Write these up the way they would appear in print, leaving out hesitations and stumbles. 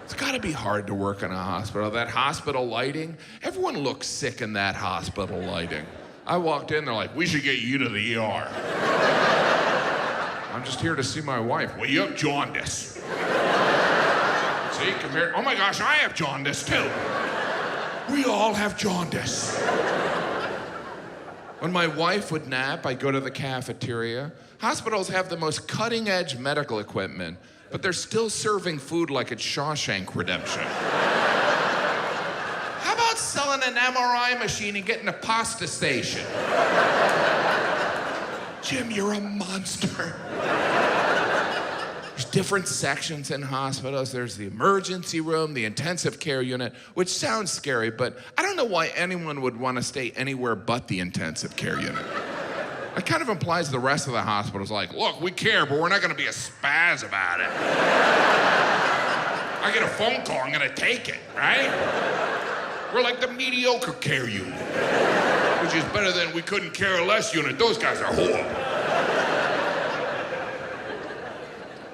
It's gotta be hard to work in a hospital. That hospital lighting, everyone looks sick in that hospital lighting. I walked in, they're like, we should get you to the ER. I'm just here to see my wife. Well, you have jaundice. See, compared, oh my gosh, I have jaundice too. We all have jaundice. When my wife would nap, I'd go to the cafeteria. Hospitals have the most cutting-edge medical equipment, but they're still serving food like it's Shawshank Redemption. How about selling an MRI machine and getting a pasta station? Jim, you're a monster. There's different sections in hospitals. There's the emergency room, the intensive care unit, which sounds scary, but I don't know why anyone would want to stay anywhere but the intensive care unit. It kind of implies the rest of the hospital's like, look, we care, but we're not going to be a spaz about it. I get a phone call, I'm going to take it, right? We're like the mediocre care unit, which is better than we couldn't care less unit. Those guys are horrible.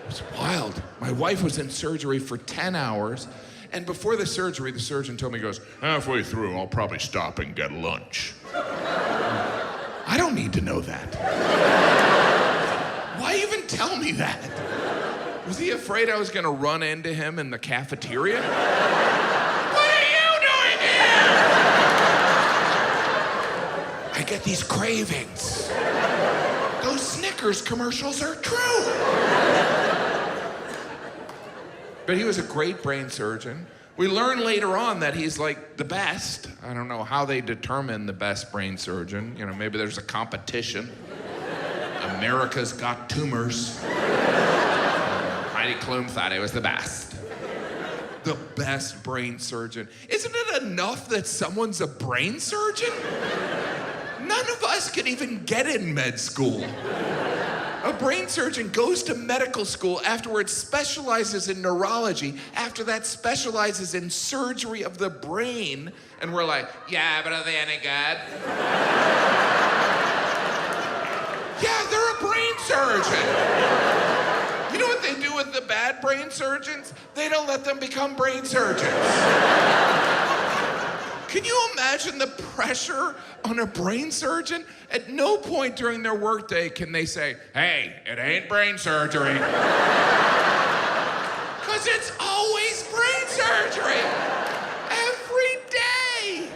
It's wild. My wife was in surgery for 10 hours, and before the surgery, the surgeon told me, he goes, halfway through, I'll probably stop and get lunch. I don't need to know that. Why even tell me that? Was he afraid I was gonna run into him in the cafeteria? What are you doing here? I get these cravings. Those Snickers commercials are true. But he was a great brain surgeon. We learn later on that he's like the best. I don't know how they determine the best brain surgeon. You know, maybe there's a competition. America's Got Tumors. Heidi Klum thought he was the best. The best brain surgeon. Isn't it enough that someone's a brain surgeon? None of us can even get in med school. A brain surgeon goes to medical school, afterwards specializes in neurology, after that specializes in surgery of the brain, and we're like, yeah, but are they any good? Yeah, they're a brain surgeon. You know what they do with the bad brain surgeons? They don't let them become brain surgeons. Can you imagine the pressure on a brain surgeon? At no point during their workday can they say, hey, it ain't brain surgery. Because it's always brain surgery. Every day.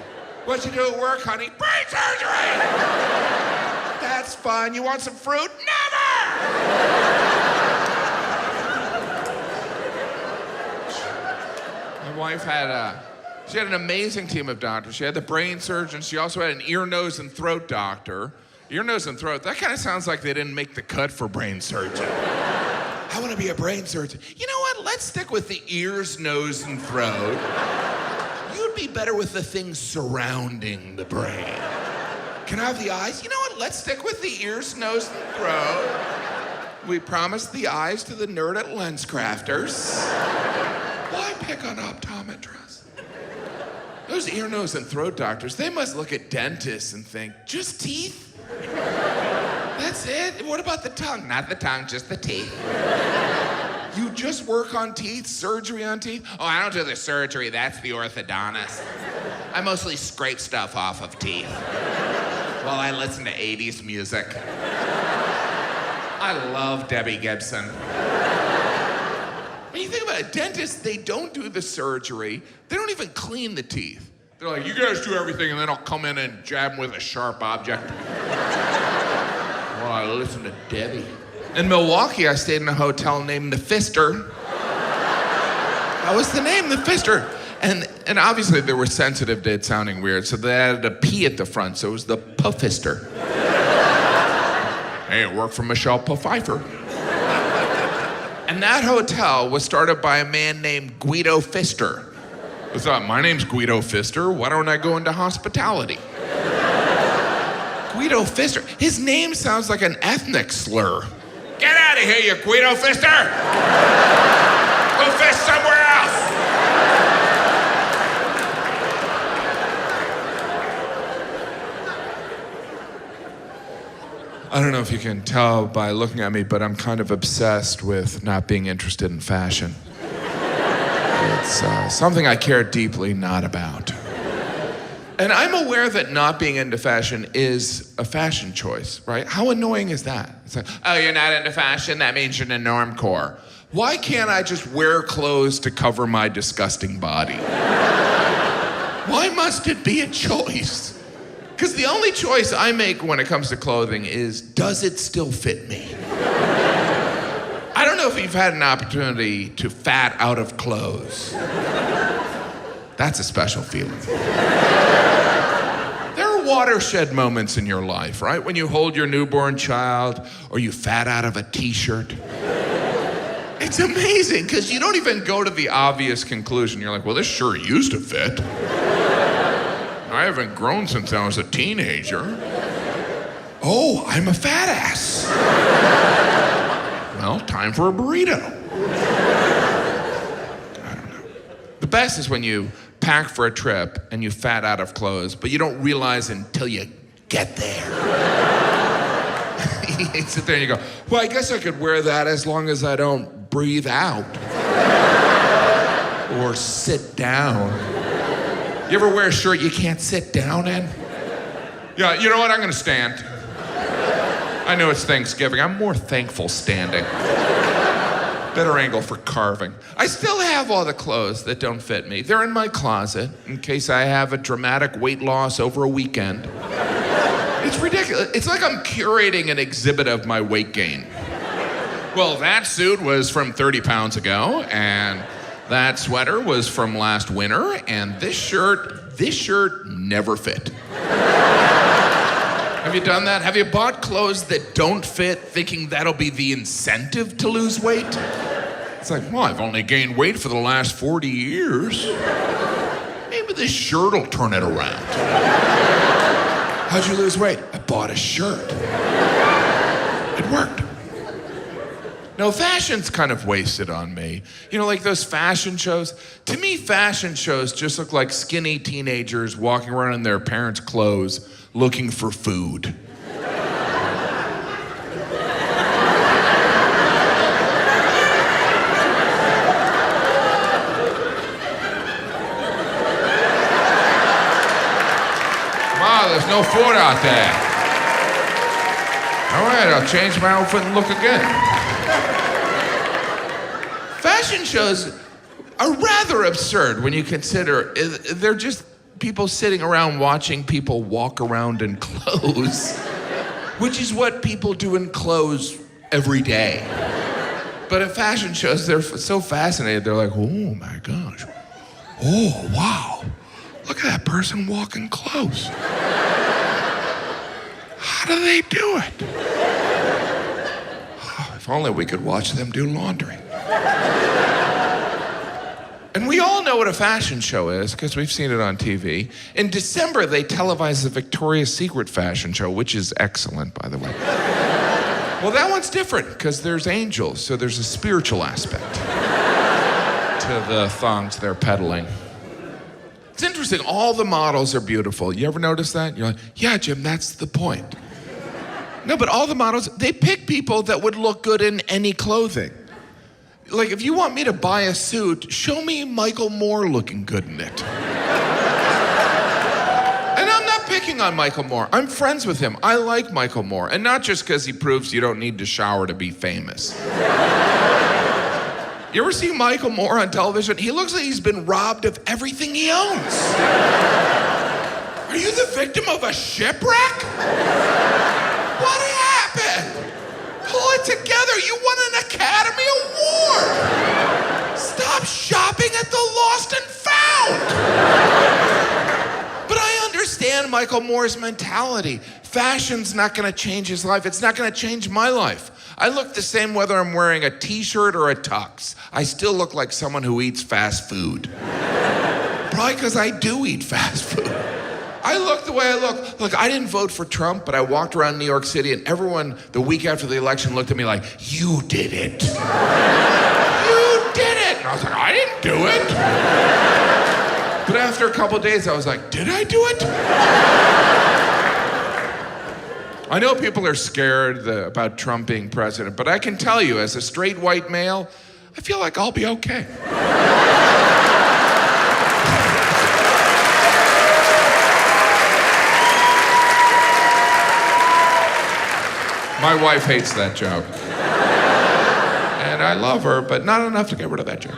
What you do at work, honey? Brain surgery. That's fun. You want some fruit? Never! My wife she had an amazing team of doctors. She had the brain surgeon. She also had an ear, nose, and throat doctor. Ear, nose, and throat, that kind of sounds like they didn't make the cut for brain surgeon. I want to be a brain surgeon. You know what? Let's stick with the ears, nose, and throat. You'd be better with the things surrounding the brain. Can I have the eyes? You know what? Let's stick with the ears, nose, and throat. We promised the eyes to the nerd at Lens Crafters. Why pick on optometrists? Those ear, nose, and throat doctors, they must look at dentists and think, just teeth? That's it? What about the tongue? Not the tongue, just the teeth. You just work on teeth, surgery on teeth? Oh, I don't do the surgery, that's the orthodontist. I mostly scrape stuff off of teeth while I listen to 80s music. I love Debbie Gibson. When you think about it, dentists, they don't do the surgery. They don't even clean the teeth. They're like, you guys do everything, and then I'll come in and jab them with a sharp object. Well, I listen to Debbie. In Milwaukee, I stayed in a hotel named the Fister. That was the name, the Fister. And obviously, they were sensitive to it sounding weird, so they added a P at the front, so it was the Puffister. Hey, it worked for Michelle Pfeiffer. And that hotel was started by a man named Guido Pfister. I thought, my name's Guido Pfister, why don't I go into hospitality? Guido Pfister. His name sounds like an ethnic slur. Get out of here, you Guido Pfister! Go fish somewhere else! I don't know if you can tell by looking at me, but I'm kind of obsessed with not being interested in fashion. It's something I care deeply not about. And I'm aware that not being into fashion is a fashion choice, right? How annoying is that? It's like, oh, you're not into fashion? That means you're in the normcore. Why can't I just wear clothes to cover my disgusting body? Why must it be a choice? Because the only choice I make when it comes to clothing is, does it still fit me? I don't know if you've had an opportunity to fat out of clothes. That's a special feeling. There are watershed moments in your life, right? When you hold your newborn child or you fat out of a t-shirt. It's amazing because you don't even go to the obvious conclusion. You're like, well, this sure used to fit. I haven't grown since I was a teenager. Oh, I'm a fat ass. Well, time for a burrito. I don't know. The best is when you pack for a trip and you fat out of clothes, but you don't realize until you get there. You sit there and you go, well, I guess I could wear that as long as I don't breathe out. Or sit down. You ever wear a shirt you can't sit down in? Yeah, you know what? I'm gonna stand. I know it's Thanksgiving. I'm more thankful standing. Better angle for carving. I still have all the clothes that don't fit me. They're in my closet in case I have a dramatic weight loss over a weekend. It's ridiculous. It's like I'm curating an exhibit of my weight gain. Well, that suit was from 30 pounds ago, and that sweater was from last winter, and this shirt never fit. Have you done that? Have you bought clothes that don't fit thinking that'll be the incentive to lose weight? It's like, well, I've only gained weight for the last 40 years. Maybe this shirt will turn it around. How'd you lose weight? I bought a shirt. It worked. No, fashion's kind of wasted on me. You know, like those fashion shows. To me, fashion shows just look like skinny teenagers walking around in their parents' clothes looking for food. Wow, there's no food out there. All right, I'll change my outfit and look again. Fashion shows are rather absurd when you consider they're just people sitting around watching people walk around in clothes, which is what people do in clothes every day. But at fashion shows, they're so fascinated. They're like, oh my gosh. Oh, wow. Look at that person walking clothes. How do they do it? Oh, if only we could watch them do laundry. And we all know what a fashion show is because we've seen it on TV. In December, they televised the Victoria's Secret fashion show, which is excellent, by the way. Well, that one's different because there's angels, so there's a spiritual aspect to the thongs they're peddling. It's interesting, all the models are beautiful. You ever notice that? You're like, yeah, Jim, that's the point. No, but all the models, they pick people that would look good in any clothing. Like, if you want me to buy a suit, show me Michael Moore looking good in it. And I'm not picking on Michael Moore. I'm friends with him. I like Michael Moore. And not just because he proves you don't need to shower to be famous. You ever see Michael Moore on television? He looks like he's been robbed of everything he owns. Are you the victim of a shipwreck? What happened? Pull it together. You won an Academy Award. Stop shopping at the Lost and Found. But I understand Michael Moore's mentality. Fashion's not going to change his life. It's not going to change my life. I look the same whether I'm wearing a t-shirt or a tux. I still look like someone who eats fast food. Probably because I do eat fast food. I look the way I look. Look, I didn't vote for Trump, but I walked around New York City and everyone the week after the election looked at me like, you did it. You did it. And I was like, I didn't do it. But after a couple days, I was like, did I do it? I know people are scared about Trump being president, but I can tell you, as a straight white male, I feel like I'll be okay. My wife hates that joke. And I love her, but not enough to get rid of that joke.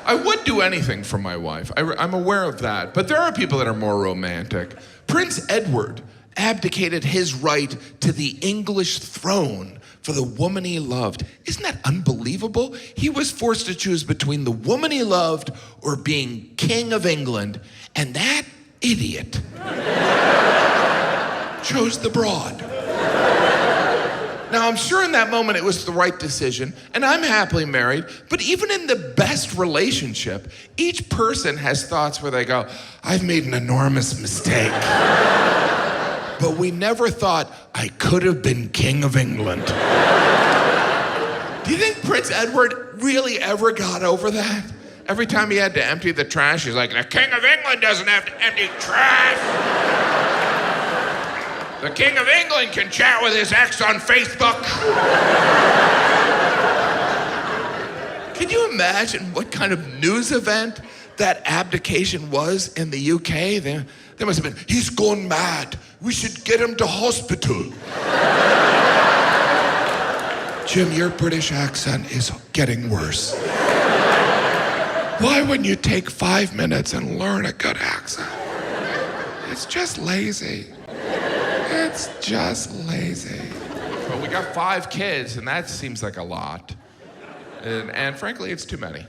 I would do anything for my wife. I'm aware of that. But there are people that are more romantic. Prince Edward abdicated his right to the English throne for the woman he loved. Isn't that unbelievable? He was forced to choose between the woman he loved or being king of England, and that idiot chose the broad. Now, I'm sure in that moment it was the right decision, and I'm happily married, but even in the best relationship, each person has thoughts where they go, I've made an enormous mistake. But we never thought I could have been king of England. Do you think Prince Edward really ever got over that? Every time he had to empty the trash, he's like, the king of England doesn't have to empty trash. The King of England can chat with his ex on Facebook. Can you imagine what kind of news event that abdication was in the UK? There must have been, he's gone mad. We should get him to hospital. Jim, your British accent is getting worse. Why wouldn't you take 5 minutes and learn a good accent? It's just lazy. It's just lazy. But we got 5 kids, and that seems like a lot. And frankly, it's too many.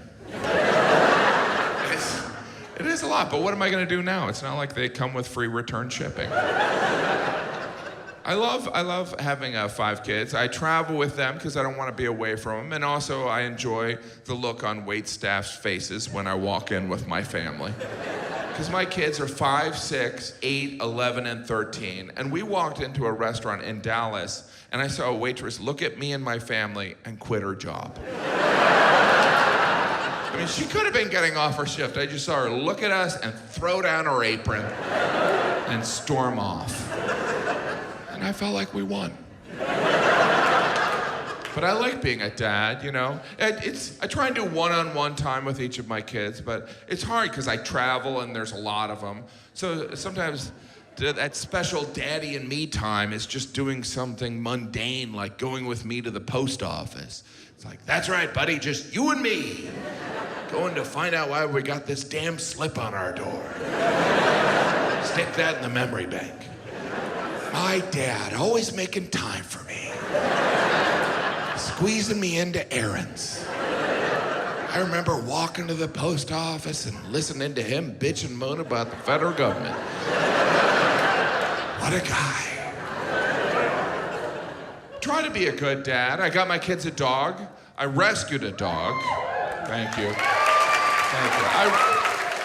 It is a lot, but what am I going to do now? It's not like they come with free return shipping. I love having 5 kids. I travel with them because I don't want to be away from them, and also I enjoy the look on waitstaff's faces when I walk in with my family. Because my kids are 5, 6, 8, 11, and 13. And we walked into a restaurant in Dallas, and I saw a waitress look at me and my family and quit her job. I mean, she could have been getting off her shift. I just saw her look at us and throw down her apron and storm off. And I felt like we won. But I like being a dad, you know. I try and do one-on-one time with each of my kids, but it's hard because I travel and there's a lot of them. So sometimes that special daddy and me time is just doing something mundane, like going with me to the post office. It's like, that's right, buddy, just you and me. Going to find out why we got this damn slip on our door. Stick that in the memory bank. My dad, always making time for me. Squeezing me into errands. I remember walking to the post office and listening to him bitch and moan about the federal government. What a guy. Try to be a good dad. I got my kids a dog. I rescued a dog. Thank you. Thank you.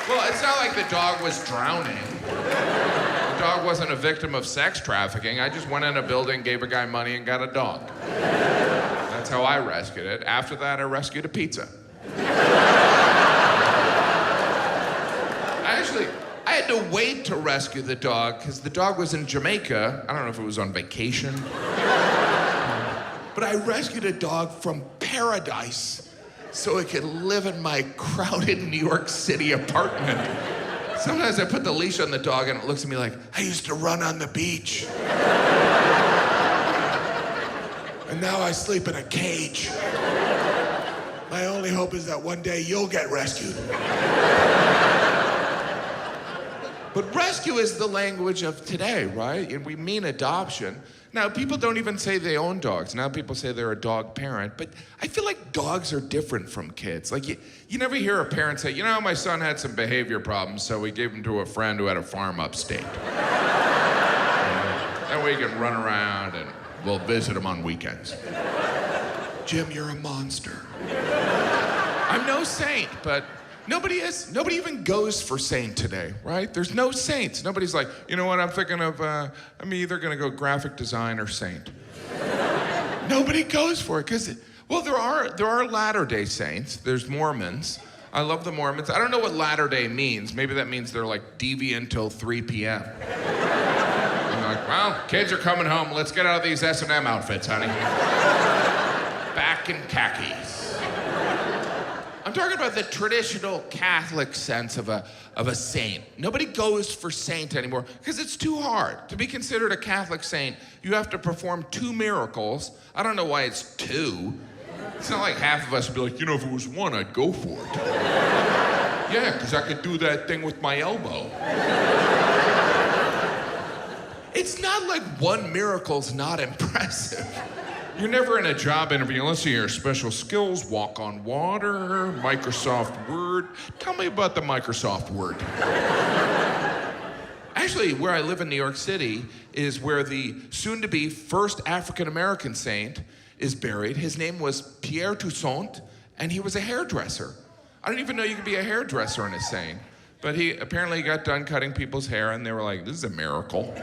Well, it's not like the dog was drowning. The dog wasn't a victim of sex trafficking. I just went in a building, gave a guy money, and got a dog. That's how I rescued it. After that, I rescued a pizza. I had to wait to rescue the dog because the dog was in Jamaica. I don't know if it was on vacation. But I rescued a dog from paradise so it could live in my crowded New York City apartment. Sometimes I put the leash on the dog and it looks at me like, I used to run on the beach. And now I sleep in a cage. My only hope is that one day you'll get rescued. But rescue is the language of today, right? And we mean adoption. Now, people don't even say they own dogs. Now people say they're a dog parent. But I feel like dogs are different from kids. Like, you never hear a parent say, you know, my son had some behavior problems, so we gave him to a friend who had a farm upstate. That way he can run around and we'll visit him on weekends. Jim, you're a monster. I'm no saint, but nobody even goes for saint today, right? There's no saints. Nobody's like, you know what, I'm thinking of, I'm either gonna go graphic design or saint. Nobody goes for it, because, well, there are Latter-day Saints. There's Mormons. I love the Mormons. I don't know what Latter-day means. Maybe that means they're like deviant till 3 p.m. I'm like, well, kids are coming home. Let's get out of these S&M outfits, honey. Back in khakis. I'm talking about the traditional Catholic sense of a saint. Nobody goes for saint anymore because it's too hard. To be considered a Catholic saint, you have to perform 2 miracles. I don't know why it's 2. It's not like half of us would be like, if it was 1, I'd go for it. Yeah, because I could do that thing with my elbow. It's not like 1 miracle's not impressive. You're never in a job interview unless your special skills, walk on water, Microsoft Word. Tell me about the Microsoft Word. Actually, where I live in New York City is where the soon-to-be first African-American saint is buried. His name was Pierre Toussaint, and he was a hairdresser. I didn't even know you could be a hairdresser and a saint. But he apparently got done cutting people's hair, and they were like, this is a miracle.